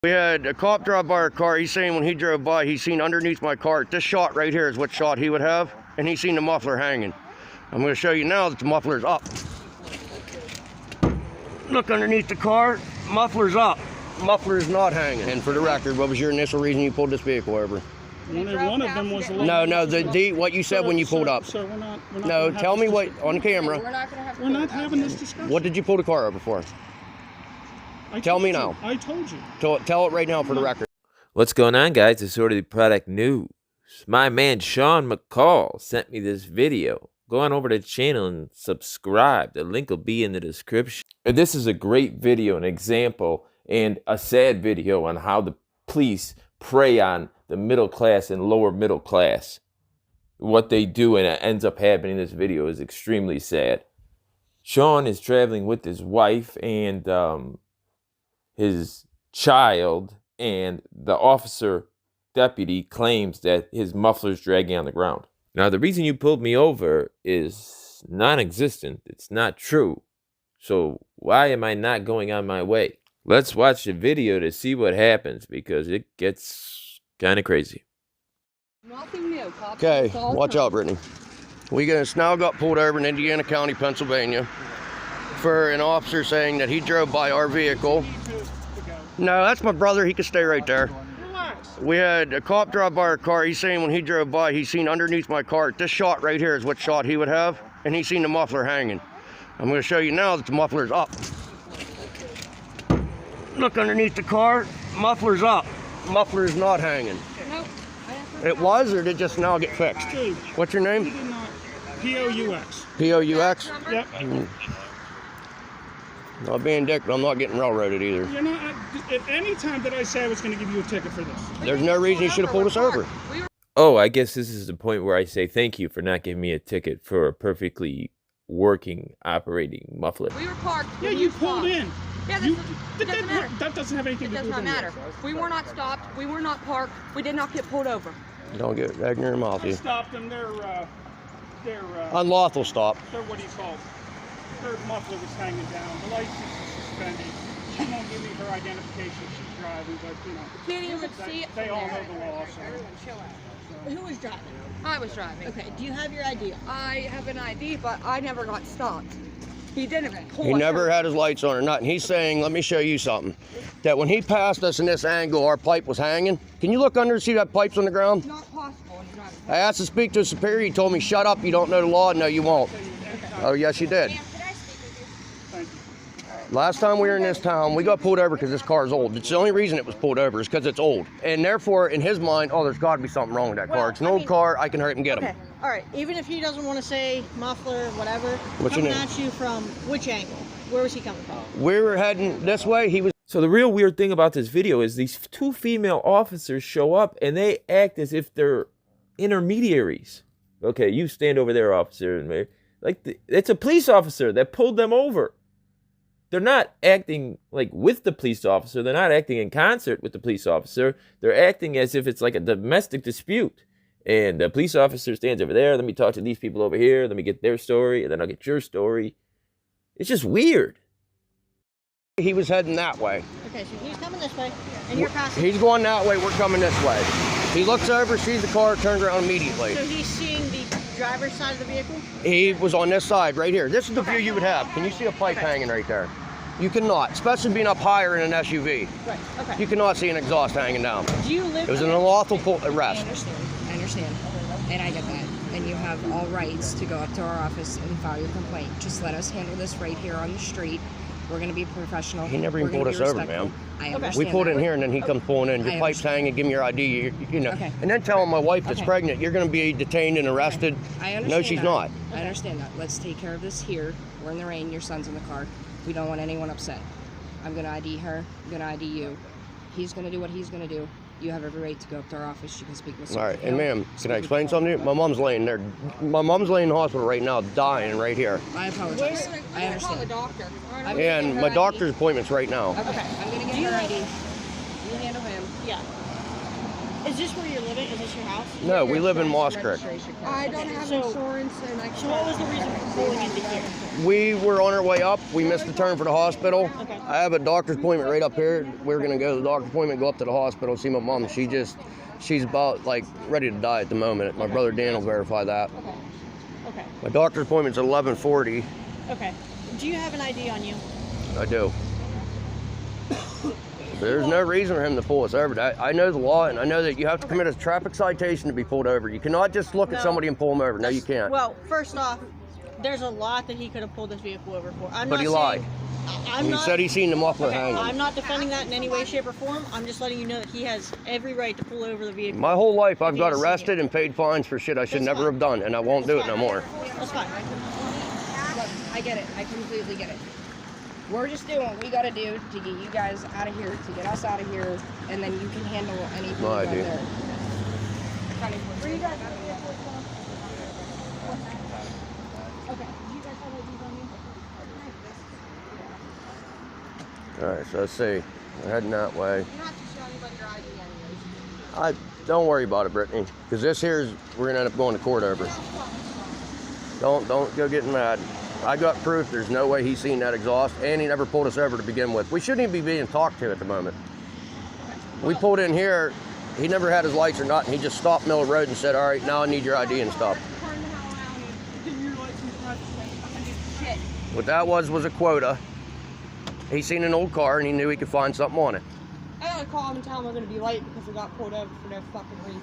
We had a cop drive by our car. He's saying when he drove by, he's seen underneath my car. This shot right here is what shot he would have, and he's seen the muffler hanging. I'm going to show you now that the muffler's up. Look underneath the car, muffler's up. Muffler is not hanging. And for the record, what was your initial reason you pulled this vehicle over? One of them was a No, what you said when you pulled up. Sir, we're not No, tell me what, on camera. We're not having this discussion. What did you pull the car over for? Tell me now. I told you. Tell it right now for the record. What's going on, guys? It's Sorted Product News. My man Sean McCall sent me this video. Go on over to the channel and subscribe. The link will be in the description. And this is a great video, an example, and a sad video on how the police prey on the middle class and lower middle class. What they do, and it ends up happening in this video, is extremely sad. Sean is traveling with his wife and his child, and the officer deputy claims that his muffler's dragging on the ground. Now, the reason you pulled me over is non-existent. It's not true. So why am I not going on my way? Let's watch the video to see what happens, because it gets kind of crazy. Nothing new. Okay, watch out, Brittany. We just now got pulled over in Indiana County, Pennsylvania, for an officer saying that he drove by our vehicle. No, that's my brother. He can stay right there. We had a cop drive by our car. He's saying when he drove by, he's seen underneath my car. This shot right here is what shot he would have, and he's seen the muffler hanging. I'm going to show you now that the muffler's up. Look underneath the car, muffler's up. Muffler is not hanging. Nope. It was, or did it just now get fixed? What's your name? P-O-U-X. P-O-U-X? Yep. Not being dick, but I'm not getting railroaded either. You know, at any time that I say I was going to give you a ticket for this. There's no reason you should have pulled us over. Oh, I guess this is the point where I say thank you for not giving me a ticket for a perfectly working, operating muffler. We were parked. Yeah, you pulled in. Yeah, doesn't matter. That doesn't have anything to do with it. It does not matter. We were not stopped. We were not parked. We did not get pulled over. Don't get ignorant mouth I you. stopped them. They're Unlawful stop. They're what do you call it? Their muffler was hanging down. The license is suspended. She won't give me her identification. She's driving, but you know. You can't even see it. They all know the law. So. Who was driving? I was driving. Okay, do you have your ID? I have an ID, but I never got stopped. He didn't pull He us never over. had his lights on or nothing. He's saying, let me show you something. That when he passed us in this angle, our pipe was hanging. Can you look under and see that pipe's on the ground? It's not possible when you're driving. I asked to speak to a superior. He told me, shut up, you don't know the law. No, you won't. Oh, yes, you did. Last time we were in this town, we got pulled over because this car is old. It's the only reason it was pulled over is because it's old. And therefore, in his mind, oh, there's got to be something wrong with that car. It's an old car. I can hurt and get him. Okay, all right. Even if he doesn't want to say muffler, whatever, What's your coming name? at you from which angle? Where was he coming from? We were heading this way. He was. So the real weird thing about this video is these two female officers show up and they act as if they're intermediaries. Okay, you stand over there, officer. Like it's a police officer that pulled them over. They're not acting like with the police officer. They're not acting in concert with the police officer. They're acting as if it's like a domestic dispute. And the police officer stands over there. Let me talk to these people over here. Let me get their story, and then I'll get your story. It's just weird. He was heading that way. Okay, so he's coming this way, and you're passing. He's going that way. We're coming this way. He looks over, sees the car, turns around immediately. So he's seeing the driver's side of the vehicle? He was on this side right here. This is the view you would have. Can you see a pipe hanging right there? You cannot, especially being up higher in an SUV. Right, okay. You cannot see an exhaust hanging down. Do you live It was an there? unlawful I arrest. understand, and I get that. And you have all rights to go up to our office and file your complaint. Just let us handle this right here on the street. We're going to be professional. He never even pulled us over, ma'am. I understand. We pulled in that. here and then he comes pulling in. Your I pipe's understand. hanging, give me your ID, you know. Okay. And then telling my wife that's Okay. pregnant, you're going to be detained and arrested. I understand. No, she's that. not. I understand that. Let's take care of this here. We're in the rain. Your son's in the car. We don't want anyone upset. I'm going to ID her. I'm going to ID you. He's going to do what he's going to do. You have every right to go up to our office. You can speak with All right, someone. and ma'am, can I explain something to you? My mom's laying there. My mom's laying in the hospital right now, dying right here. I apologize. I Call the understand. doctor. And my doctor's appointment's right now. Okay, I'm going to get her ID. You handle him. Yeah. Is this where you're living? Is this your house? No, we live in Moss Creek. I don't have insurance and I So what was the reason for pulling into here? We were on our way up. We missed the turn for the hospital. Okay. I have a doctor's appointment right up here. We're gonna go to the doctor's appointment, go up to the hospital, see my mom. She's about like ready to die at the moment. My brother Dan will verify that. Okay. Okay. My doctor's appointment's at 11:40. Okay. Do you have an ID on you? I do. There's no reason for him to pull us over. I know the law, and I know that you have to commit a traffic citation to be pulled over. You cannot just look at somebody and pull them over. No, you can't. Well, first off, there's a lot that he could have pulled this vehicle over for. But he lied. He said he seen the muffler hanging. I'm not defending that in any way, shape, or form. I'm just letting you know that he has every right to pull over the vehicle. My whole life, I've got arrested and paid fines for shit I should never have done, and I won't do it no more. That's fine. Look, I get it. I completely get it. We're just doing what we gotta do to get you guys out of here, to get us out of here, and then you can handle anything No you got idea. there. Where you guys at? Okay. Do you guys have IDs on you? All right, so let's see. We're heading that way. You don't have to show anybody your ID anyways. Don't worry about it, Brittany, because this here's we're gonna end up going to court over. Don't go getting mad. I got proof. There's no way he's seen that exhaust, and he never pulled us over to begin with. We shouldn't even be being talked to at the moment. We pulled in here. He never had his lights or nothing. He just stopped middle of the road and said, "All right, now I need your ID and stuff." What that was a quota. He seen an old car and he knew he could find something on it. I gotta call him and tell him I'm gonna be late because we got pulled over for no fucking reason.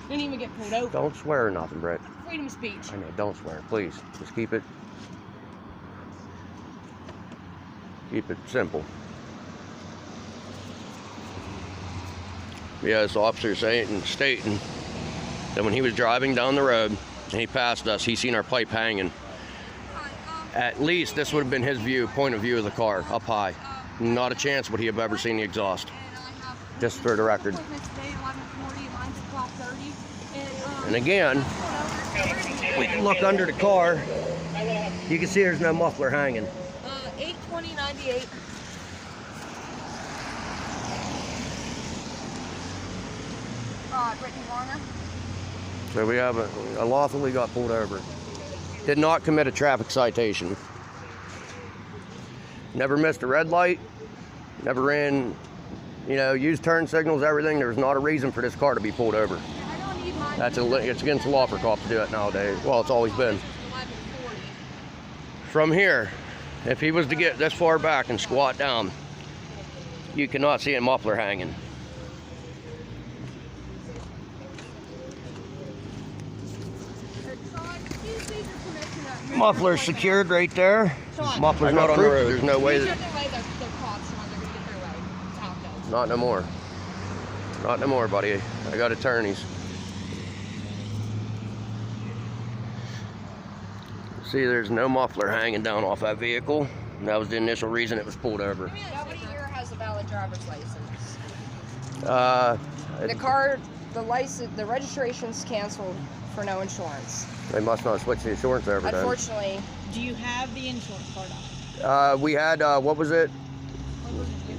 Didn't even get pulled over. Don't swear or nothing, Brett. Freedom of speech. I know, don't swear, please. Just keep it simple. Yeah, this officer stating that when he was driving down the road and he passed us, he seen our pipe hanging. At least this would have been his point of view of the car, up high. Not a chance would he have ever seen the exhaust. Just for the record. And again, we can look under the car. You can see there's no muffler hanging. 82098. Brittany Warner. So we have a lawfully got pulled over. Did not commit a traffic citation. Never missed a red light. Never ran, used turn signals, everything. There's not a reason for this car to be pulled over. It's against the law for cops to do that nowadays. Well, it's always been. From here, if he was to get this far back and squat down, you cannot see a muffler hanging. Muffler's secured right there. Muffler's not on the road. There's no way that. Not no more. Not no more, buddy. I got attorneys. See, there's no muffler hanging down off that vehicle. That was the initial reason it was pulled over. Nobody here has a valid driver's license. The registration's canceled for no insurance. They must not switch the insurance over then. Unfortunately. Do you have the insurance card on? We had, what was it?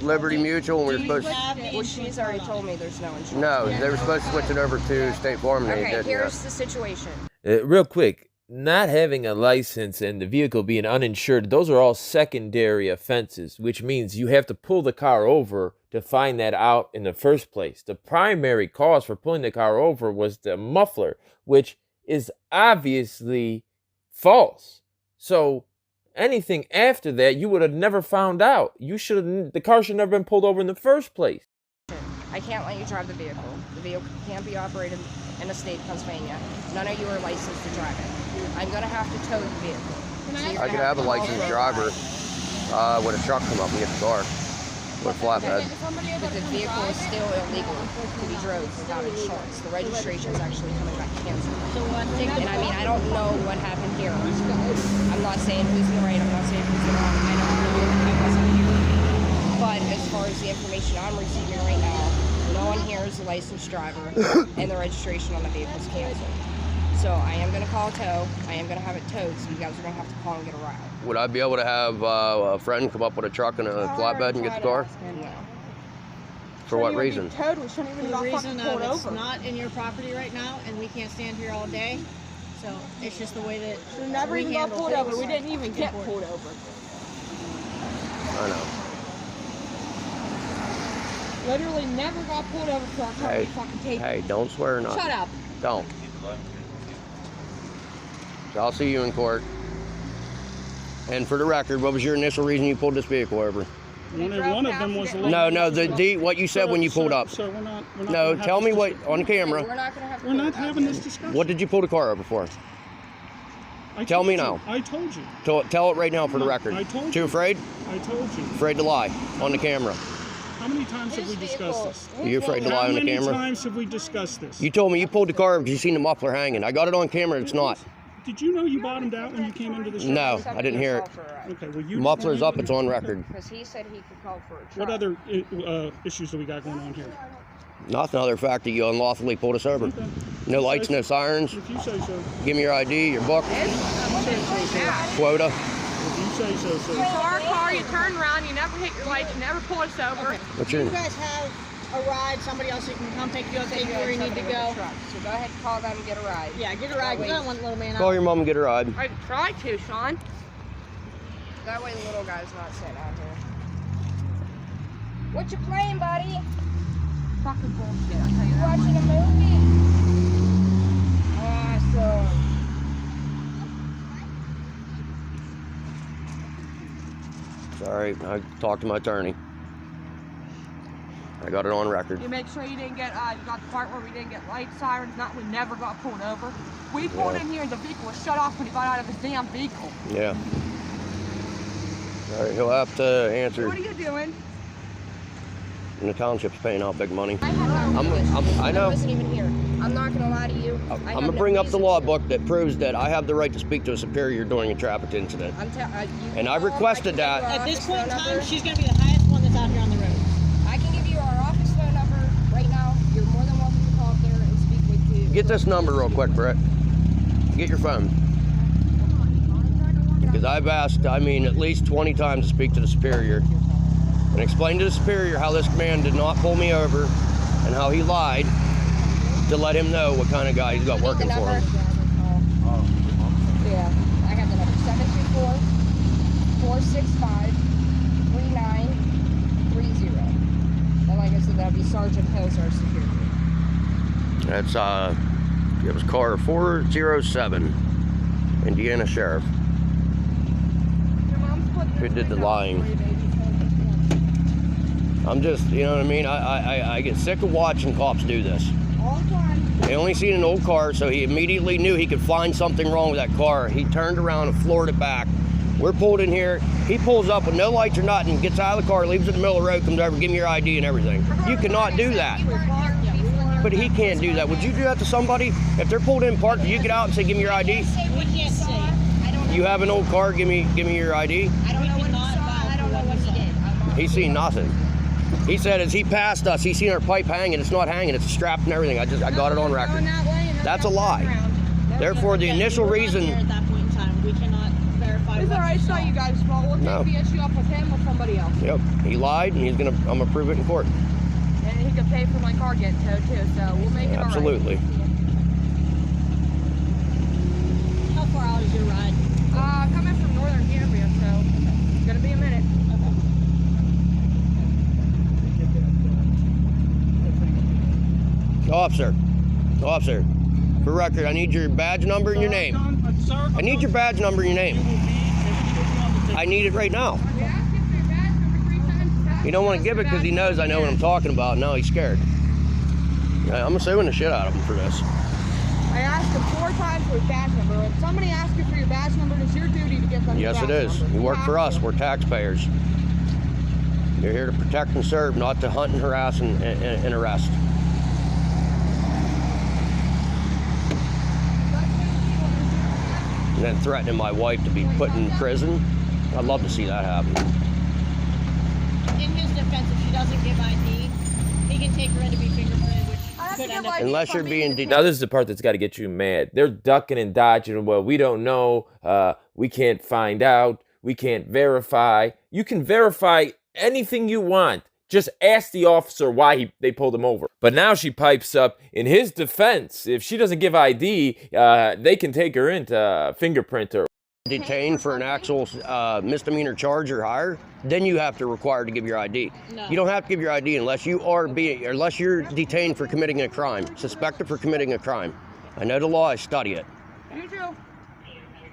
Liberty Mutual, and we were supposed to... Well, she's already told me there's no insurance. No, they were supposed to switch it over to State Farm, and they Okay, didn't. here's the situation. Real quick, not having a license and the vehicle being uninsured, those are all secondary offenses, which means you have to pull the car over to find that out in the first place. The primary cause for pulling the car over was the muffler, which is obviously false. So anything after that, you would have never found out. The car should have never been pulled over in the first place. I can't let you drive the vehicle. The vehicle can't be operated in the state of Pennsylvania. None of you are licensed to drive it. I'm going to have to tow the vehicle. I could have a licensed driver when a truck come up and get the car with a flatbed. But the vehicle is still illegal to be drove without insurance. The registration is actually coming back canceled. And I mean, I don't know what happened here. I'm not saying who's in the right, I'm not saying who's in the wrong. I don't know. I wasn't here. But as far as the information I'm receiving right now, no one here is a licensed driver, and the registration on the vehicle is canceled. So I am going to call a tow. I am going to have it towed, so you guys are going to have to call and get a ride. Would I be able to have a friend come up with a truck and a flatbed and get the car? No. For what reason? Towed. We shouldn't even For the got reason fucking pulled of it's over. not in your property right now, and we can't stand here all day. So it's just the way that We never we even got handle pulled over. things. We didn't even get Important. pulled over. I know. Literally never got pulled over for our car. Hey, Fucking tape. hey, don't swear or not. Shut up. Don't. So I'll see you in court. And for the record, what was your initial reason you pulled this vehicle over? One of them was a No, what you said when you pulled up. Sir, we're not No, gonna have tell this me what, discussion. on camera. We're not gonna have. We're not having this discussion. What did you pull the car over for? I tell told me you. now. I told you. Tell it right now for the No, record. I told Too you. afraid? I told you. Afraid to lie on the camera. How many times have we discussed this? Are you afraid to lie How on the many camera? times have we discussed this? You told me you pulled the car because you seen the muffler hanging. I got it on camera. It's not. Did you know you bottomed out when you came into the shop? No, I didn't hear it. Okay, well you. Muffler's up. It's on record. Because he said he could call for a truck. What other issues do we got going on here? Nothing other fact that you unlawfully pulled us over. Okay. No lights, no sirens. If you say so. Give me your ID, your book, If you say so, sir. quota. If you say so, sir. It's our car. You turn around. You never hit your lights. You never pull us over. What's Do your you guys have a ride? Somebody else who can come pick you up, take you where you need to go. So go ahead and call them and get a ride. Yeah, get a ride. You don't want the little man Call out. your mom and get a ride. I tried to, Sean. That way the little guy's not sitting out here. What you playing, buddy? Fucking bullshit. I tell you You that. watching a movie? Awesome. Sorry, I talked to my attorney. I got it on record. You make sure you didn't get, you got the part where we didn't get light sirens, not, we never got pulled over. We pulled in here and the vehicle was shut off when he got out of his damn vehicle. Yeah. All right, he'll have to answer. What are you doing? And the township's paying out big money. I have no I reason. know. I wasn't even here. I'm not gonna lie to you. I'm gonna bring up the law book that proves that I have the right to speak to a superior during a traffic incident. And I requested that. At this point in time, she's going to be the highest one that's out here on the road. I can give you our office phone number right now. You're more than welcome to call up there and speak with you. Get this number real quick, Brett. Get your phone. Because I've asked, at least 20 times to speak to the superior and explain to the superior how this man did not pull me over and how he lied to let him know what kind of guy he's got working for him. Yeah, I have the number 724-465-3930. And like I said, that'd be Sergeant Hills, our security. That's, it was car 407, Indiana Sheriff, Your mom's putting who did the lying. I'm just, you know what I mean? I get sick of watching cops do this. all the time. He only seen an old car, so he immediately knew he could find something wrong with that car. He turned around and floored it back. We're pulled in here. He pulls up with no lights or nothing, gets out of the car, leaves it in the middle of the road, comes over, give me your ID and everything. You cannot do that. But he can't do that. Would you do that to somebody? If they're pulled in parked, you get out and say, give me your ID? We can't say. You have an old car, give me your ID? I don't know what he saw. I don't know what he did. He seen nothing. He said as he passed us, he seen our pipe hanging. It's not hanging, it's strapped and everything. I got it on record. That's a lie. Therefore, the initial reason. At that point in time, we cannot verify. It's alright, it's not you guys' fault. We'll No. take the issue up with him or somebody else. Yep, he lied, and I'm gonna prove it in court. And he could pay for my car getting towed too, so we'll make it alright. Absolutely. How far out is your ride? Coming from Northern Cambria, so it's gonna be a minute. Officer, for record, I need your badge number and your name. I need your badge number and your name. I need it right now. We asked him for your badge number 3 times. He don't want to give it because he knows I know what I'm talking about. Now he's scared. I'm assuming the shit out of him for this. I asked him 4 times for his badge number. When somebody asks you for your badge number, it's your duty to give them your Yes, badge it is. number. You work have for us. to. We're taxpayers. You're here to protect and serve, not to hunt and harass and arrest. And then threatening my wife to be put in prison. I'd love to see that happen. In his defense, if she doesn't give ID, he can take her in to be fingerprinted, which I have to could give end up. ID Unless for you're me being to detained. Now this is the part that's got to get you mad. They're ducking and dodging. Well, we don't know. We can't find out. We can't verify. You can verify anything you want. Just ask the officer why they pulled him over. But now she pipes up, in his defense, if she doesn't give ID, they can take her into fingerprint her. Detained for an actual misdemeanor charge or higher, then you have to require to give your ID. No. You don't have to give your ID unless you're detained for committing a crime, suspected for committing a crime. I know the law, I study it. You too.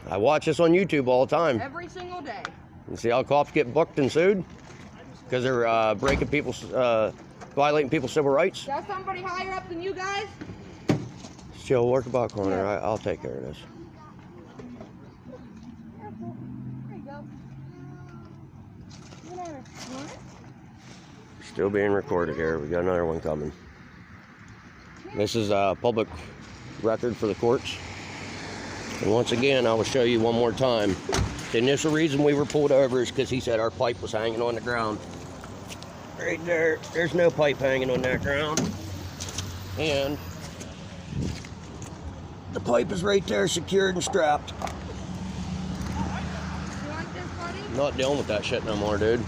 I watch this on YouTube all the time. Every single day. You see how cops get booked and sued? Because they're breaking people's, violating people's civil rights. Is that somebody higher up than you guys? Chill, work the back corner. I'll take care of this. There you go. Still being recorded here. We got another one coming. This is a public record for the courts. And once again, I will show you one more time. The initial reason we were pulled over is because he said our pipe was hanging on the ground. Right there, there's no pipe hanging on that ground. And the pipe is right there, secured and strapped. You want this, buddy? Not dealing with that shit no more, dude.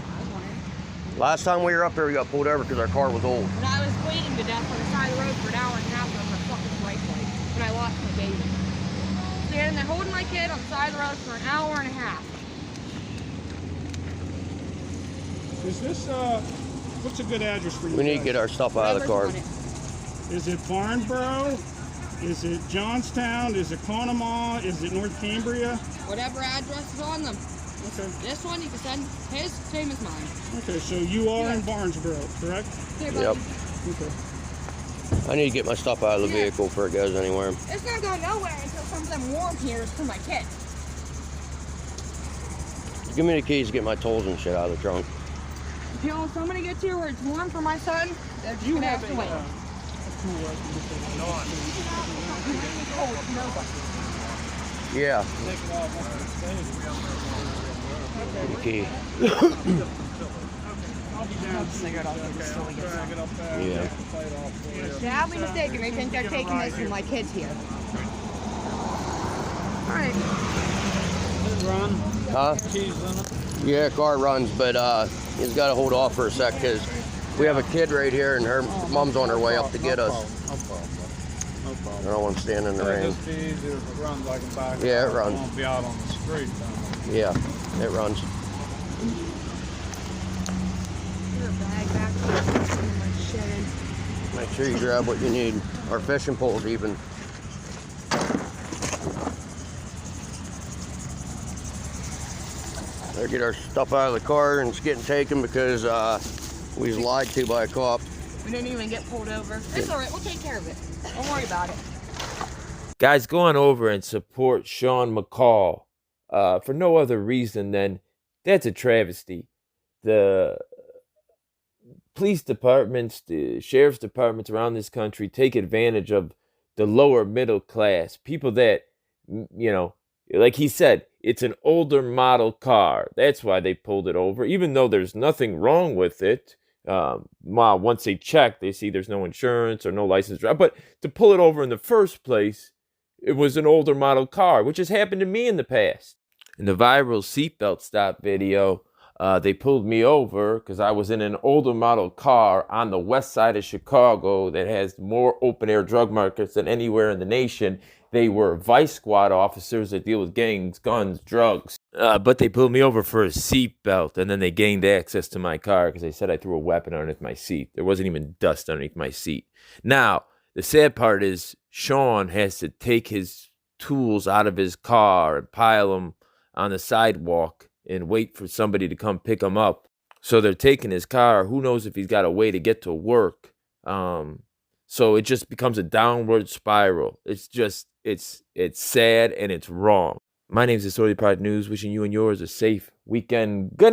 Last time we were up there, we got pulled over because our car was old. And I was waiting to death on the side of the road for an hour and a half on my fucking brake light when I lost my baby. Standing there holding my kid on the side of the road for an hour and a half. Is this, what's a good address for you? We need to guys? get our stuff out of the car. Is it Farnborough? Is it Johnstown? Is it Conemaugh? Is it North Cambria? Whatever address is on them. Okay. This one you can send his, same as mine. Okay, so you are in Barnesboro, correct? Here, buddy. Yep. Okay. I need to get my stuff out of the vehicle before it goes anywhere. It's not going nowhere until something warm here is for my kid. Give me the keys to get my tools and shit out of the trunk. Until somebody gets here where it's warm for my son, they're just gonna have to wait. Yeah. Key. Yeah. Yeah, I'll be mistaken. They think they're taking this from my kids here. Alright. Huh? Yeah, car runs, but he's got to hold off for a sec because we have a kid right here and her mom's on her way up to get us. I don't want to stand in the rain. Yeah, it runs. Won't be out on the street then. Yeah, it runs. Make sure you grab what you need. Our fishing poles even. Better get our stuff out of the car and it's getting taken because we was lied to by a cop. We didn't even get pulled over. It's alright, we'll take care of it. Don't worry about it. Guys, go on over and support Sean McCall for no other reason than that's a travesty. The police departments, the sheriff's departments around this country take advantage of the lower middle class. People that, you know, like he said, it's an older model car. That's why they pulled it over, even though there's nothing wrong with it. Once they check, they see there's no insurance or no license. But to pull it over in the first place, it was an older model car, which has happened to me in the past. In the viral seatbelt stop video, they pulled me over because I was in an older model car on the west side of Chicago that has more open-air drug markets than anywhere in the nation. They were vice squad officers that deal with gangs, guns, drugs. But they pulled me over for a seatbelt, and then they gained access to my car because they said I threw a weapon underneath my seat. There wasn't even dust underneath my seat. Now, the sad part is Sean has to take his tools out of his car and pile them on the sidewalk and wait for somebody to come pick him up. So they're taking his car. Who knows if he's got a way to get to work. So it just becomes a downward spiral. It's just, it's sad and it's wrong. My name is Disorderly Pride News, wishing you and yours a safe weekend. Good night.